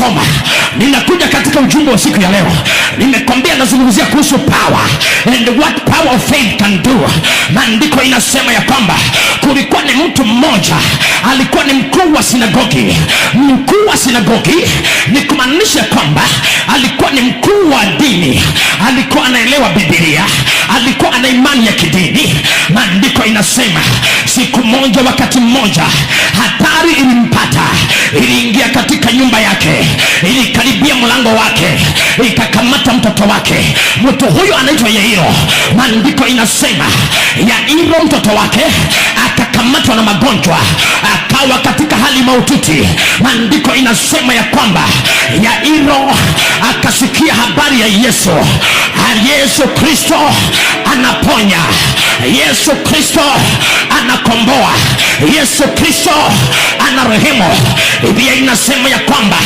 kusoma. Ninakuja katika ujumbe wa siku ya leo. Nimekwambia nazungumzia kuhusu power and what power of faith can do. Maandiko inasema ya kwamba kulikuwa ni mtu mmoja alikuwa ni mkuu wa sinagogi. Mkuu wa sinagogi ni kumaanisha kwamba alikuwa ni mkuu wa dini, alikuwa anaelewa Biblia, alikuwa ana imani ya kidini. Maandiko inasema siku moja, wakati mmoja, hatari ilimpata. Iliingia katika nyumba yake, ilikaribia mlango wake, ikakamata mtoto wake. Mtu huyo anaitwa Yairo. Maandiko inasema Yairo mtoto wake akakamatwa na magonjwa, akawa katika hali mahututi. Maandiko inasema ya kwamba Yairo akasikia habari ya Yesu. Yesu Kristo anaponya, Yesu Kristo anakomboa, Yesu Kristo anarehemu. Biblia inasema ya kwamba